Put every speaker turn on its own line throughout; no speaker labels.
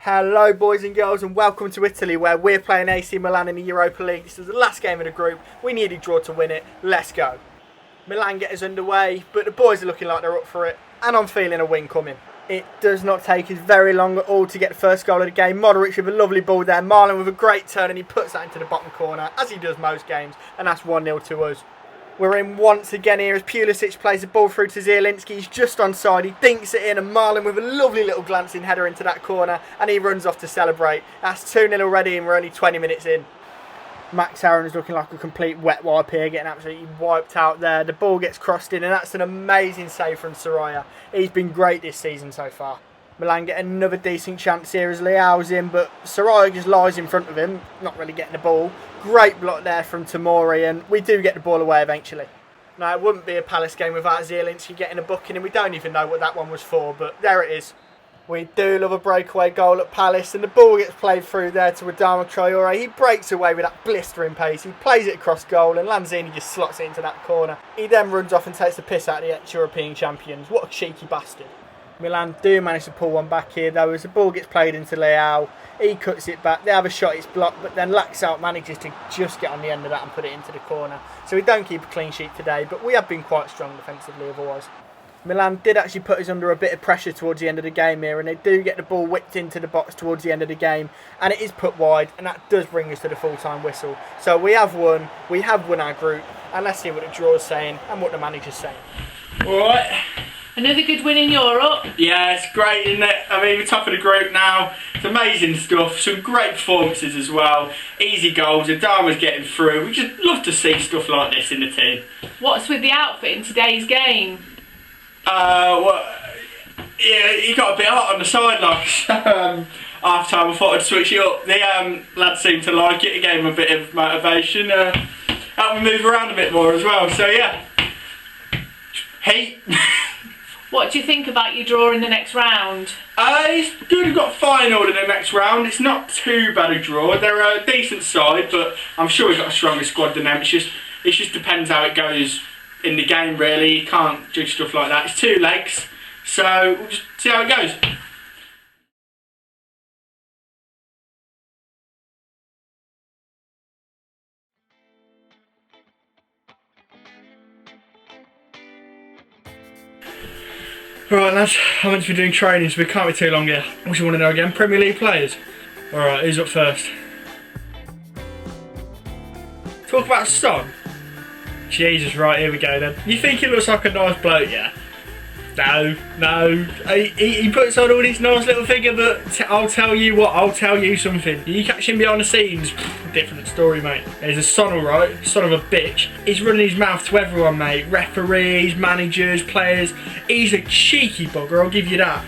Hello boys and girls and welcome to Italy where we're playing AC Milan in the Europa League. This is the last game of the group. We need a draw to win it. Let's go. Milan get us underway, but the boys are looking like they're up for it and I'm feeling a win coming. It does not take us very long at all to get the first goal of the game. Modric with a lovely ball there, Marlon with a great turn and he puts that into the bottom corner as he does most games, and that's 1-0 to us. We're in once again here as Pulisic plays the ball through to Zielinski. He's just onside. He dinks it in and Marlon with a lovely little glancing header into that corner and he runs off to celebrate. That's 2-0 already and we're only 20 minutes in. Max Aaron is looking like a complete wet wipe here, getting absolutely wiped out there. The ball gets crossed in and that's an amazing save from Soraya. He's been great this season so far. Milan get another decent chance here as Leao's in, but Soraya just lies in front of him, not really getting the ball. Great block there from Tomori, and we do get the ball away eventually. Now, it wouldn't be a Palace game without Zielinski getting a booking, and we don't even know what that one was for, but there it is. We do love a breakaway goal at Palace, and the ball gets played through there to Adama Traore. He breaks away with that blistering pace. He plays it across goal, and Lanzini just slots it into that corner. He then runs off and takes the piss out of the ex-European champions. What a cheeky bastard. Milan do manage to pull one back here though as the ball gets played into Leao. He cuts it back, they have a shot, it's blocked, but then Laxalt manages to just get on the end of that and put it into the corner. So we don't keep a clean sheet today, but we have been quite strong defensively otherwise. Milan did actually put us under a bit of pressure towards the end of the game here, and they do get the ball whipped into the box towards the end of the game, and it is put wide, and that does bring us to the full-time whistle. So we have won our group, and let's see what the draw is saying and what the manager's saying.
Alright.
Another good win in Europe.
Yeah, it's great, isn't it? I mean, we're top of the group now. It's amazing stuff. Some great performances as well. Easy goals. Adama's getting through. We just love to see stuff like this in the team.
What's with the outfit in today's game?
Well, yeah, you got a bit hot on the sideline. Half time, I thought I'd switch it up. The lads seemed to like it. It gave them a bit of motivation. Helped me move around a bit more as well. So yeah, heat.
What do you think about your draw in the next round?
It's good we've got Feyenoord in the next round. It's not too bad a draw. They're a decent side, but I'm sure we've got a stronger squad than them. It just depends how it goes in the game, really. You can't judge stuff like that. It's 2 legs, so we'll just see how it goes. Alright lads, I'm meant to be doing training so we can't be too long here. What do you want to know again? Premier League players? Alright, who's up first? Talk about Son? Jesus, right, here we go then. You think he looks like a nice bloke, yeah? No. He puts on all this nice little figure, but I'll tell you something. You catch him behind the scenes, different story, mate. He's a son, alright, son of a bitch. He's running his mouth to everyone, mate. Referees, managers, players. He's a cheeky bugger, I'll give you that.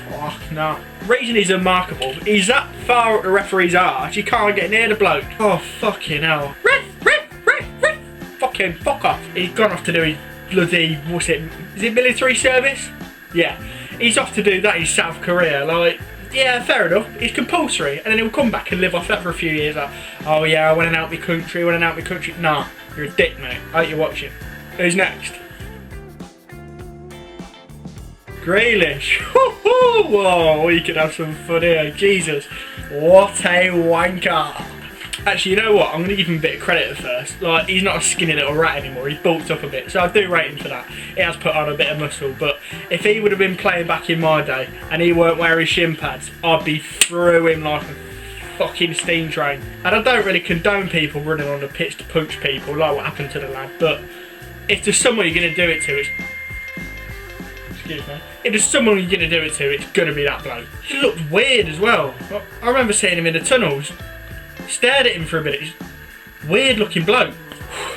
Oh, no. Reason he's unmarkable, he's that far up the referee's arse, you can't get near the bloke. Oh, fucking hell. Ref. Fucking fuck off. He's gone off to do his bloody, what's it, is it military service? Yeah, he's off to do that in South Korea, like, yeah, fair enough, it's compulsory, and then he'll come back and live off that for a few years, like, oh yeah, I went out my country, nah, you're a dick, mate, I hope you're watching. Who's next? Grealish, whoa, we could have some fun here, Jesus, what a wanker. Actually, you know what? I'm going to give him a bit of credit at first. Like, he's not a skinny little rat anymore. He's bulked up a bit. So I do rate him for that. He has put on a bit of muscle. But if he would have been playing back in my day and he weren't wearing shin pads, I'd be through him like a fucking steam train. And I don't really condone people running on the pitch to punch people like what happened to the lad. But if there's someone you're going to do it to, it's... Excuse me. If there's someone you're going to do it to, it's going to be that bloke. He looked weird as well. I remember seeing him in the tunnels. Stared at him for a minute. He's a weird looking bloke.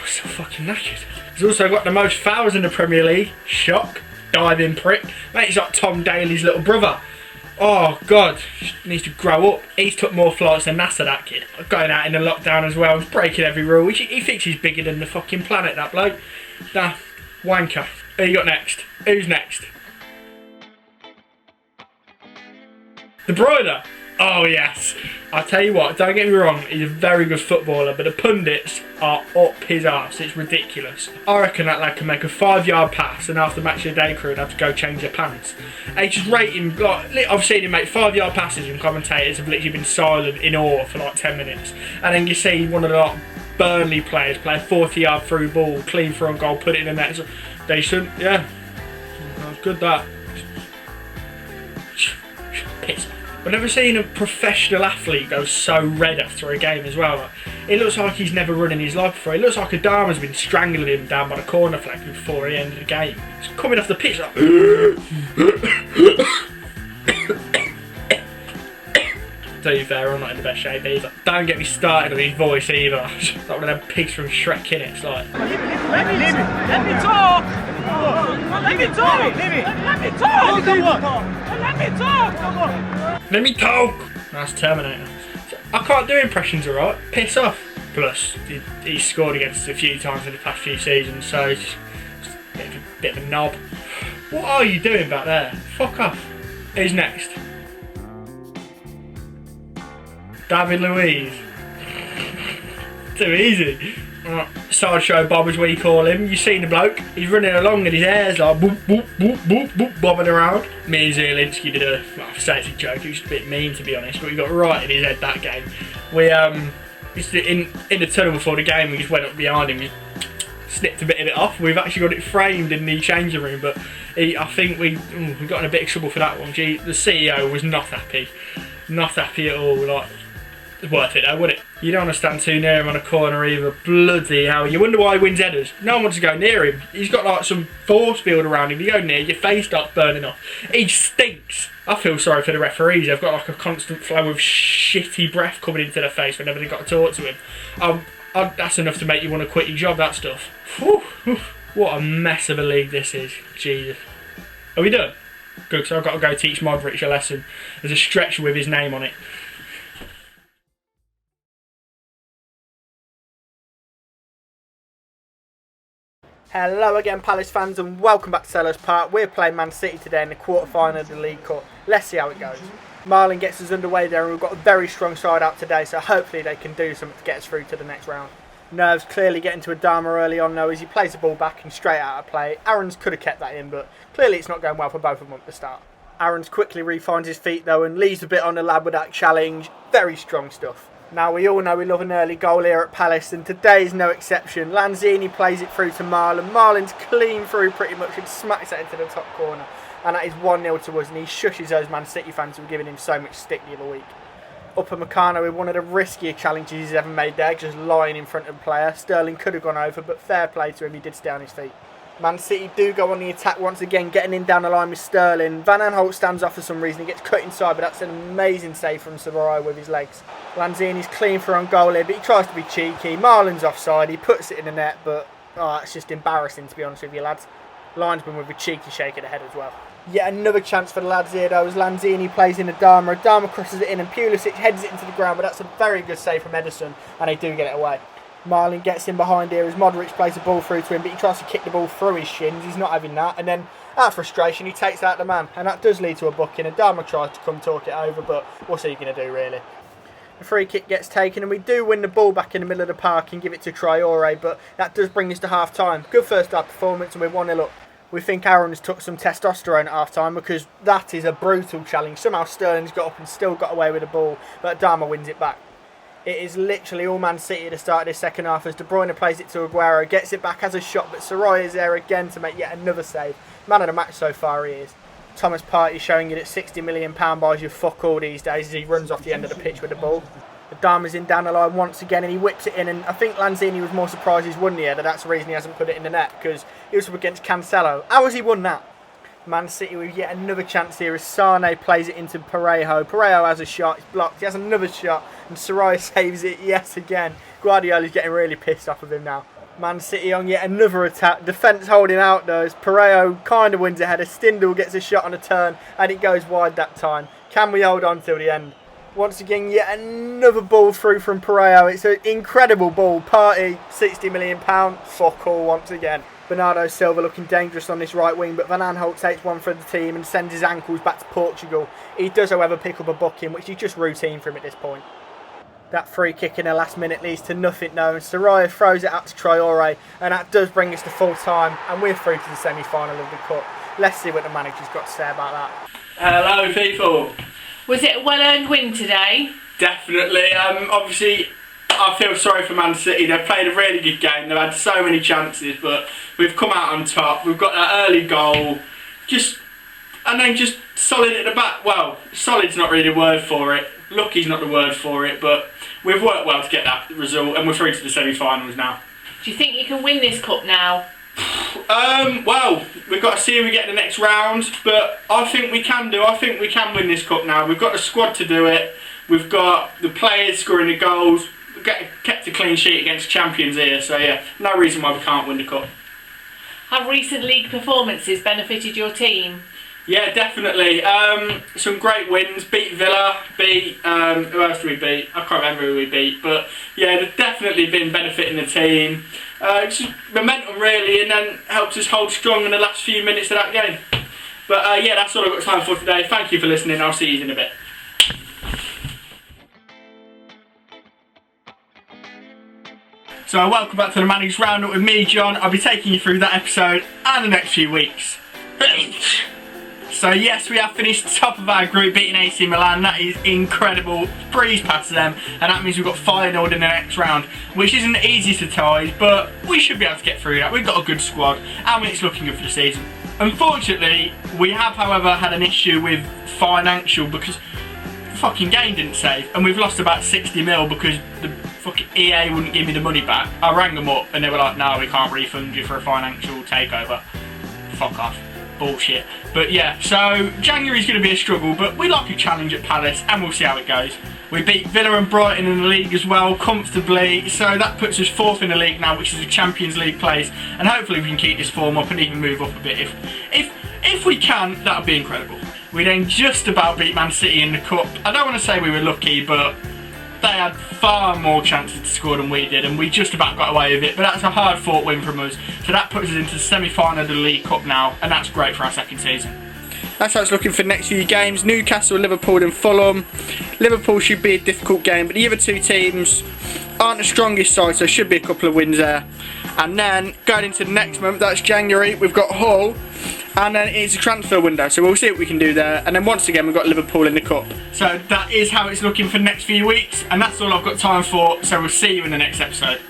So fucking knackered. He's also got the most fouls in the Premier League. Shock. Diving prick. Mate, he's like Tom Daly's little brother. Oh god. He needs to grow up. He's took more flights than NASA, that kid. Going out in the lockdown as well. He's breaking every rule. He thinks he's bigger than the fucking planet, that bloke. Nah. Wanker. Who you got next? Who's next? The Bruyne. Oh yes. I'll tell you what, don't get me wrong, he's a very good footballer, but the pundits are up his arse. It's ridiculous. I reckon that lad can make a 5-yard pass and after match of the day crew would have to go change their pants. They just rate him, like, I've seen him make 5-yard passes and commentators have literally been silent in awe for like 10 minutes. And then you see one of the like, Burnley players play a 40-yard through ball, clean for on goal, put it in the net. So they shouldn't, yeah. That's good that. Piss. I've never seen a professional athlete go so red after a game as well. Like, it looks like he's never run in his life before. It looks like Adama's been strangling him down by the corner flag before the end of the game. He's coming off the pitch like... To be fair, I'm not in the best shape either. Don't get me started on his voice either. It's like one of them pigs from Shrek, innit? It's like...
Let me talk! Let me talk!
Let me talk! That's Terminator. I can't do impressions alright. Piss off. Plus, he's scored against us a few times in the past few seasons, so he's just a bit of a knob. What are you doing back there? Fuck off. Who's next? David Luiz. Too easy. Sideshow Bob is what you call him. You seen the bloke? He's running along and his hair's like boop boop boop boop boop bobbing around. Me and Zielinski did a, well, I say it's a joke, it was a bit mean to be honest, but we got right in his head that game. We in the tunnel before the game, we just went up behind him, we snipped a bit of it off. We've actually got it framed in the changing room, but I think we got in a bit of trouble for that one. Gee, the CEO was not happy. Not happy at all. Like, it's worth it though, wouldn't it? You don't want to stand too near him on a corner either. Bloody hell. You wonder why he wins headers. No one wants to go near him. He's got like some force field around him. You go near, your face starts burning off. He stinks. I feel sorry for the referees. They've got like a constant flow of shitty breath coming into their face whenever they've got to talk to him. That's enough to make you want to quit your job, that stuff. Whew. What a mess of a league this is. Jesus. Are we done? Good, because I've got to go teach Modric a lesson. There's a stretcher with his name on it.
Hello again, Palace fans, and welcome back to Sellers Park. We're playing Man City today in the quarter-final of the League Cup. Let's see how it goes. Marlon gets us underway there, and we've got a very strong side out today, so hopefully they can do something to get us through to the next round. Nerves clearly getting to Adama early on though, as he plays the ball back and straight out of play. Aaron's could have kept that in, but clearly it's not going well for both of them at the start. Aaron's quickly refines his feet though and leaves a bit on the lad with that challenge. Very strong stuff. Now we all know we love an early goal here at Palace, and today's no exception. Lanzini plays it through to Marlon. Marlon's clean through pretty much and smacks it into the top corner. And that is 1-0 to us, and he shushes those Man City fans who were giving him so much stick the other week. Upper Meccano with one of the riskier challenges he's ever made there, just lying in front of the player. Sterling could have gone over, but fair play to him, he did stay on his feet. Man City do go on the attack once again, getting in down the line with Sterling. Van Aanholt stands off for some reason, he gets cut inside, but that's an amazing save from Soraya with his legs. Lanzini's clean for on goal here, but he tries to be cheeky. Marlon's offside, he puts it in the net, but it's just embarrassing to be honest with you lads. Linesman with a cheeky shake at the head as well. Yet another chance for the lads here though, as Lanzini plays in Adama. Adama crosses it in and Pulisic heads it into the ground, but that's a very good save from Ederson, and they do get it away. Marlon gets in behind here as Modric plays the ball through to him, but he tries to kick the ball through his shins. He's not having that, and then out of frustration he takes out the man, and that does lead to a booking. Adama tries to come talk it over, but what's he going to do really? The free kick gets taken, and we do win the ball back in the middle of the park and give it to Traore, but that does bring us to half time. Good first half performance, and we're 1-0 up. We think Aaron's took some testosterone at half time, because that is a brutal challenge. Somehow Sterling's got up and still got away with the ball, but Adama wins it back. It is literally all Man City at the start of this second half as De Bruyne plays it to Aguero, gets it back, has a shot, but Soraya is there again to make yet another save. Man of the match so far he is. Thomas Partey showing you that £60 million buys you fuck all these days as he runs off the end of the pitch with the ball. Adama's in down the line once again and he whips it in, and I think Lanzini was more surprised he's won the header. That's the reason he hasn't put it in the net, because he was up against Cancelo. How has he won that? Man City with yet another chance here as Sane plays it into Parejo. Parejo has a shot, it's blocked, he has another shot, and Soraya saves it yet again. Guardiola's getting really pissed off of him now. Man City on yet another attack, defence holding out though, as Parejo kind of wins a header. Stindl gets a shot on a turn, and it goes wide that time. Can we hold on till the end? Once again, yet another ball through from Parejo. It's an incredible ball. Partey, £60 million, fuck all once again. Bernardo Silva looking dangerous on this right wing, but Van Aanholt takes one for the team and sends his ankles back to Portugal. He does, however, pick up a booking, which is just routine for him at this point. That free kick in the last minute leads to nothing known. Soraya throws it out to Traore, and that does bring us to full time, and we're through to the semi-final of the Cup. Let's see what the manager's got to say about that.
Hello, people.
Was it a well-earned win today?
Definitely. Obviously, I feel sorry for Man City. They've played a really good game. They've had so many chances, but we've come out on top. We've got that early goal. And then just solid at the back. Well, solid's not really the word for it. Lucky's not the word for it, but we've worked well to get that result, and we're through to the semi-finals now.
Do you think you can win this cup now?
Well, we've got to see who we get in the next round, but I think we can do. I think we can win this cup now. We've got the squad to do it. We've got the players scoring the goals. We've kept a clean sheet against champions here, so yeah, no reason why we can't win the cup.
Have recent league performances benefited your team?
Yeah, definitely. Some great wins. Beat Villa. Beat who else did we beat? I can't remember who we beat, but yeah, they've definitely been benefiting the team. Just momentum really, and then helped us hold strong in the last few minutes of that game. But yeah, that's all I've got time for today. Thank you for listening. I'll see you in a bit. So welcome back to the Manager's Roundup with me, John. I'll be taking you through that episode and the next few weeks. So yes, we have finished top of our group, beating AC Milan. That is incredible. Breeze past them, and that means we've got 5-0 in the next round, which isn't the easiest of ties, but we should be able to get through that. We've got a good squad, and it's looking good for the season. Unfortunately, we have, however, had an issue with financial because the fucking game didn't save, and we've lost about 60 mil because the fucking EA wouldn't give me the money back. I rang them up, and they were like, no, we can't refund you for a financial takeover. Fuck off. Bullshit. But yeah, so January's going to be a struggle, but we like a challenge at Palace, and we'll see how it goes. We beat Villa and Brighton in the league as well, comfortably, so that puts us 4th in the league now, which is a Champions League place, and hopefully we can keep this form up and even move up a bit. If we can, that would be incredible. We then just about beat Man City in the Cup. I don't want to say we were lucky, but they had far more chances to score than we did, and we just about got away with it, but that's a hard fought win from us. So that puts us into the semi-final of the League Cup now, and that's great for our second season. That's how it's looking for the next few games. Newcastle, Liverpool and Fulham. Liverpool should be a difficult game, but the other two teams aren't the strongest side, so should be a couple of wins there. And then going into the next month, that's January, we've got Hull, and then it's a transfer window, so we'll see what we can do there. And then once again, we've got Liverpool in the Cup. So that is how it's looking for the next few weeks, and that's all I've got time for, so we'll see you in the next episode.